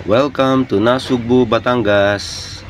Welcome to Nasugbu, Batangas.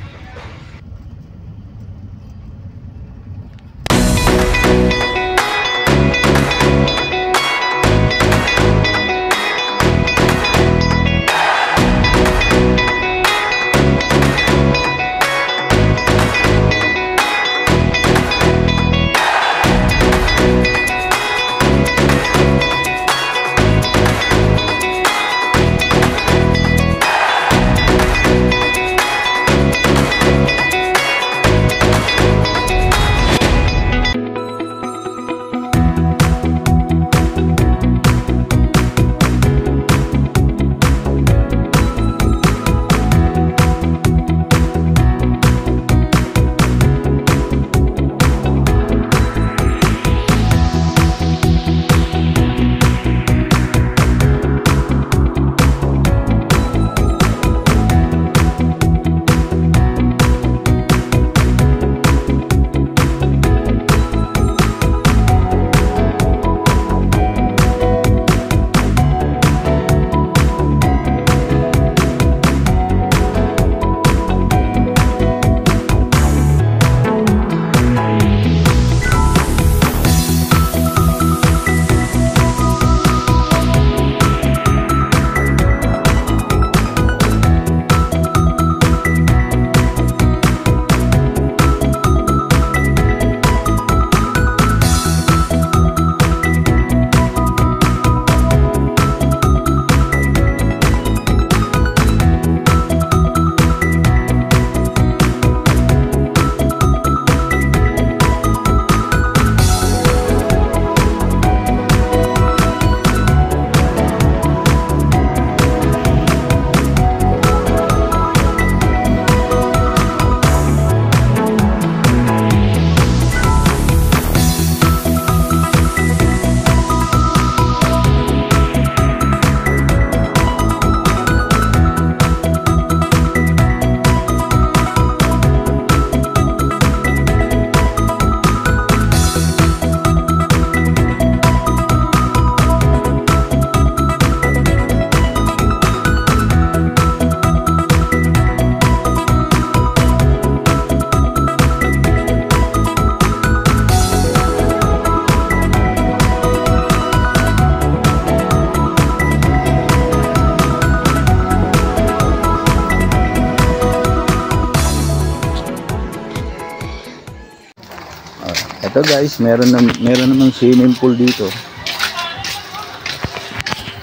Ito guys, meron namang swimming pool dito.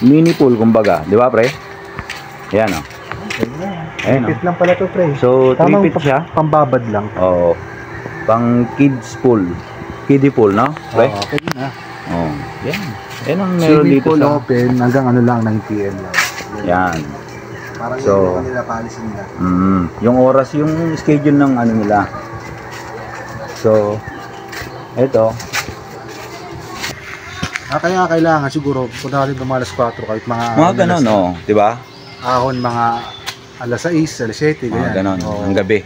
Mini pool kumbaga, di ba pre? Yan o. Ayan, 3 feet lang pala to pre. So 3 feet siya? Pambabad lang. Oo. Pang kids pool. Kiddie pool, no? Pre? Oo, okay na. Oo. Yan. Yan ang meron Swimming dito pool sa... open hanggang ano lang, 9 PM lang. Yan. Parang So, yun nila policy nila. Yung oras, yung schedule ng ano nila. So, ito. Kaya kailangan siguro punta natin ng mga alas 4 kahit mga Ganun, oh, di ba? ahon mga alas 6, alas 7, ganyan. Ganun, Oo. ang gabi.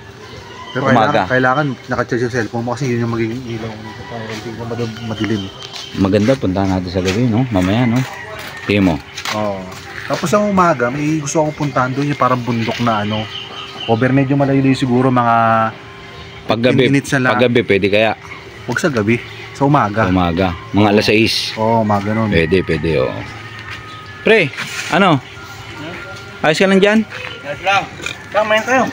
Pero umaga. kailangan naka-charge yung cellphone mo kasi yun yung magiging ilaw para hindi ko madilim. Maganda, puntahan natin sa gabi, no? Mamaya, no? Tingin mo. Oo. Tapos ang umaga, may gusto akong puntahan doon yung parang bundok na ano. Cover medyo malayo siguro mga Paggabi, 15 minutes na lang. paggabi, pwede kaya? Huwag sa gabi, sa umaga. Sa umaga. Mga alas 6. Oo, mga ganun. Pwede, oo. Pre, ano? Ayos ka lang dyan? Yes lang. Kamain tayo.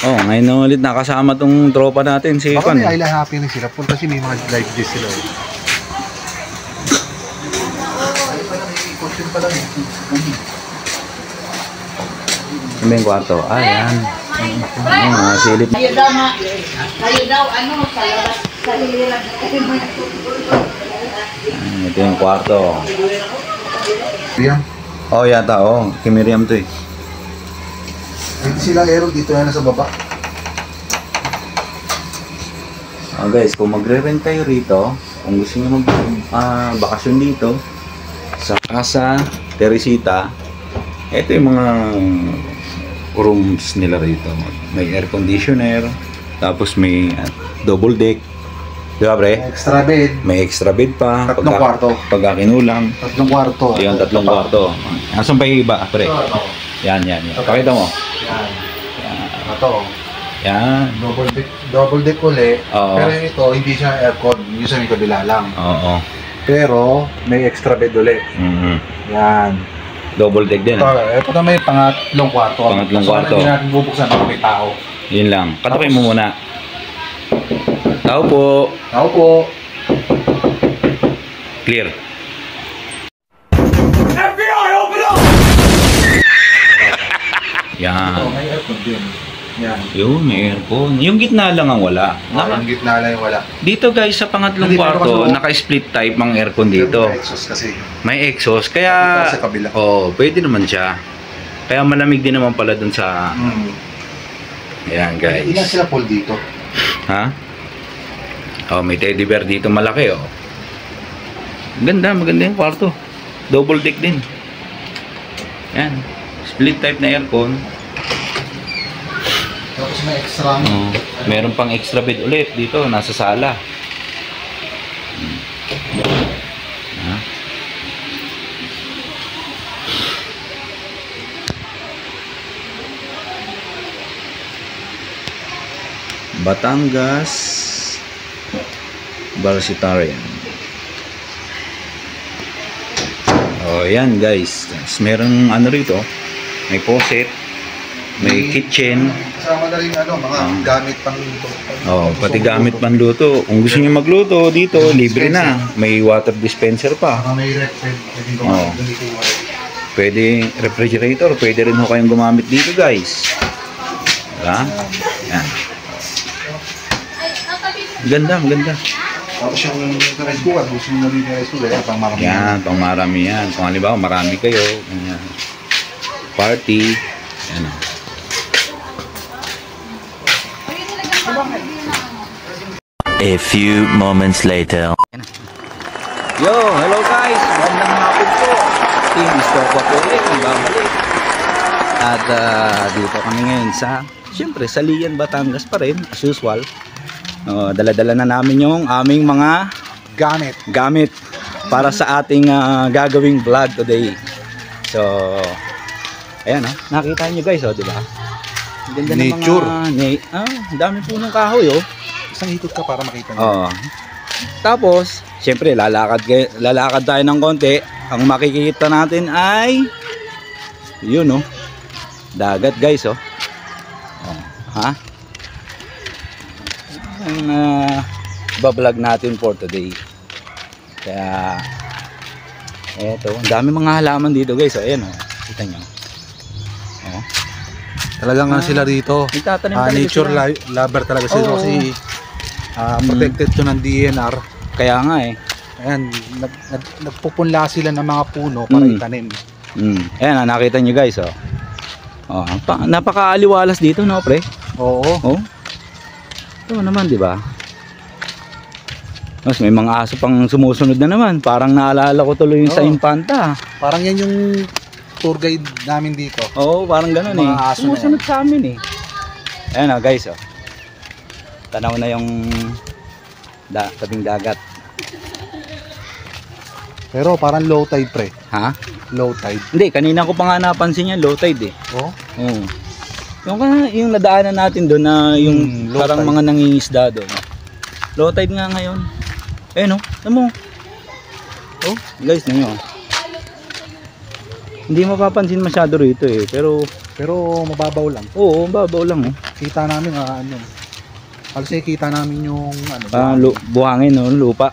Oh, ngayon na ulit nakasama tong tropa natin, si Baka Juan. may island happy na sila. Punta kasi may mga live this sila. Ano yung kwarto? Ah, yan. Mga silip. Kayo daw, ano, sa labas, sa hiliran. Ito yung kwarto. Yan. Oh, yata, oh. Kay Miriam to eh. Dito sila aero, dito na sa baba. Guys, kung magre-rent kayo rito, kung gusto nyo mag-bakasyon dito sa Casa Teresita, ito yung mga rooms nila rito. May air conditioner, tapos may double deck, Di ba, pre? Extra bed. May extra bed pa. Tatlong kwarto. Pagka kinulang. 3 kwarto. Yan, 3 kwarto. Asan pa yung iba, pre? Yan. Pakita mo. Yan. Ito. Yan. Double deck uli. Oo. Pero ito, hindi siya aircon. Yung sa may kabila lang. Oo. Pero, may extra bed uli. Yan. Double deck din. Ito na may pangatlong kwarto. Pangatlong kwarto. So, hindi natin bubuksan ako may tao. Yun lang. Katukin mo muna. Tao po. Tao po. Clear. Yan. Ito, may aircon din. Yan. Yun, may aircon. Yung gitna lang ang wala. Ang gitna lang yung wala. Dito guys, sa pangatlong Hindi, pero kwarto, kasi- naka-split type ang aircon dito. May exhaust kasi. May exhaust, kaya... Ito sa kabila. Oo, pwede naman siya. Kaya malamig din naman pala dun sa... Ayan guys. Ilan sila pool dito? Ha? Oh, may teddy bear dito malaki, oh. Maganda yung kwarto. Double deck din. Yan. Split type na aircon. Tapos may extra. Oh, meron pang extra bed ulit dito, nasa sala. Ha? Batangas Varsitarian. Oh, yan guys. Meron ano rito, may faucet, may kitchen. Kasama na rin mga gamit pang luto. Oh, pati gamit panluto. Kung gusto niyo magluto dito, libre na. May water dispenser pa. May ref. Pwede Oo. Pwede refrigerator, pwede rin ho kayong gumamit dito, guys. Diba? Yan. Maganda. Tapos yung rice cooker, gusto nyo na rin yung rice cooker, pang marami. Yan, pang marami yan. Kung halimbawa, marami kayo. Yan. Party. Yan. A few moments later. Yo, hello guys. Magandang hapon po. Team Stopa po ulit. Babalik. At dito kami ngayon sa, siyempre, sa Lian, Batangas pa rin. As usual. Dala-dala na namin yung aming mga gamit para sa ating gagawing vlog today. So, ayan nakita nyo guys, di ba? Ganda ng Nature. Dami po ng kahoy, Isang ikot ka para makita nyo. Tapos, siyempre, lalakad tayo ng konti. Ang makikita natin ay yun, dagat guys, ha? Ang bablog natin for today. Kaya eto, ang dami mga halaman dito guys. Ayan, kita nyo. Talagang sila rito. Nagtatanim talaga Nature sila. lover talaga sila kasi protected to ng DNR. Kaya nga Ayan, nagpupunla sila ng mga puno para itanim. Ayan, nakita nyo guys, napakaaliwalas dito, no pre? Oo. Ito naman, di ba? Mas may mga aso pang sumusunod na naman. Parang naalala ko tuloy yung sa Infanta. Parang yan yung tour guide namin dito. Oo, parang gano'n Mga aso na sumusunod sa amin Ayan guys, tanaw na yung tabing dagat. Pero parang low tide pre. Ha? Low tide. Hindi, kanina ko pa nga napansin yan, low tide Oh? Oo. Yung nadaanan natin doon na yung low parang tide. mga nangingisda doon. Low tide nga ngayon. Ayan alam mo. Guys, nyo. Hindi mapapansin masyado rito pero mababaw lang. oo, babaw lang Kita namin halos nakikita namin yung buhangin lupa.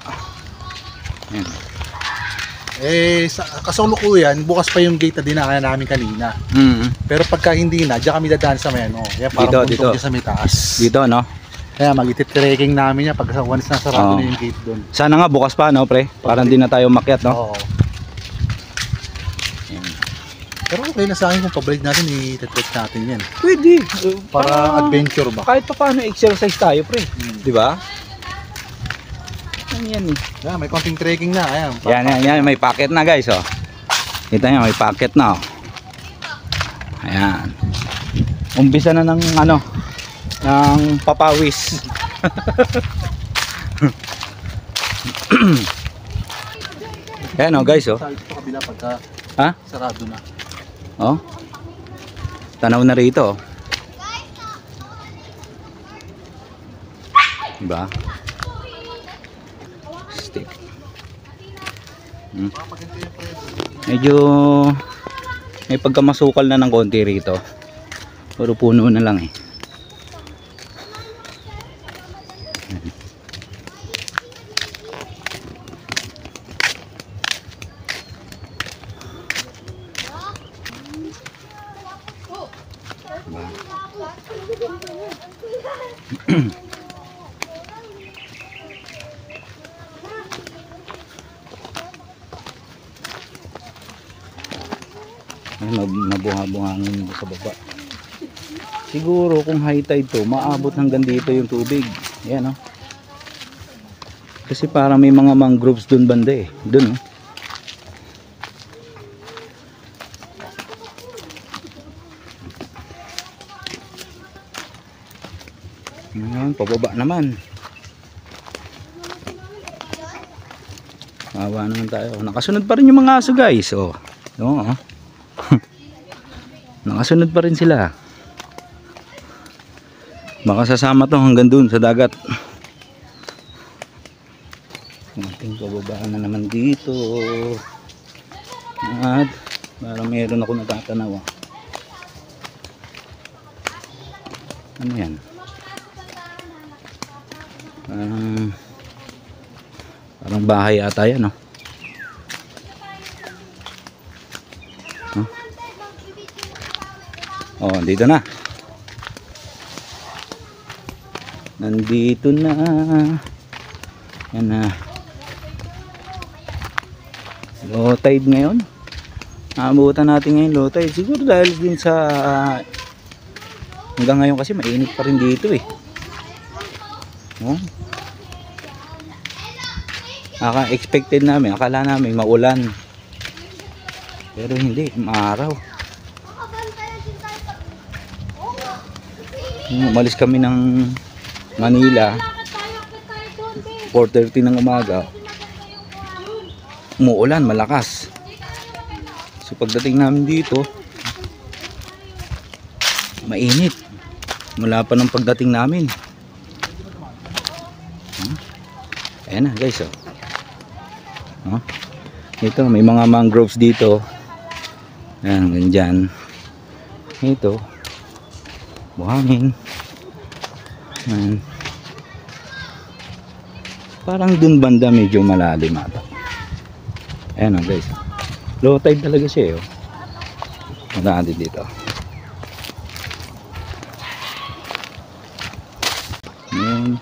Ayan. Kasulukuyan, bukas pa yung gate na dinaanan namin kanina. Pero pagka hindi na, diyan kami dadaan sa may yan parang Dito. bundok sa may taas. Dito Kaya mag-trekking namin yan pag once na sarado Oo. na yung gate doon. sana nga bukas pa pre, para hindi na tayo makyat Oo. Pero okay na sa akin kung pabalik natin, i-trek natin yan. Pwede. Para adventure ba? Kahit pa paano exercise tayo pre. Di ba? Yan Yeah, may konting trekking na. Ayan. Yan, may packet na guys Kita nyo, may packet na Ayan. Umpisa na ng ng papawis. Ayan o guys, oh. Sa kabila pagka Ha? sarado na. Oh. Tanaw na rito, oh. Diba? Stick. Medyo may pagkamasukal na ng konti rito. Puro puno na lang eh. Nabuha-buhangin sa baba. Siguro kung high tide to, maabot hanggang dito yung tubig. Yan, oh. Kasi parang may mga mangroves dun banda eh. Dun, oh. Ayan, pababa naman. Mawa naman tayo. Nakasunod pa rin yung mga aso guys. Oh. Oo, oh. Nakasunod pa rin sila. Baka sasama to hanggang dun sa dagat. Ating pababaan na naman dito. At parang meron ako natatanaw. Ano yan? Parang bahay ata yan, no? Oh, dito na. Nandito na. Yan na. Low tide ngayon. Naabutan natin ngayon low tide. Siguro dahil din sa hanggang ngayon kasi mainit pa rin dito eh. Oh. Expected namin, akala namin maulan. Pero hindi, maaraw. Umalis kami ng Manila 4:30 ng umaga. Umuulan, malakas. So pagdating namin dito, mainit. Mula pa ng pagdating namin. Ayan na guys, oh. Oh. Ito, may mga mangroves dito. Ayan, ganyan. Ito. Buhangin. Ayan. Parang dun banda medyo malalim ata. Ayan, oh, guys. Low tide talaga siya, oh. Maganda dito. Ayan.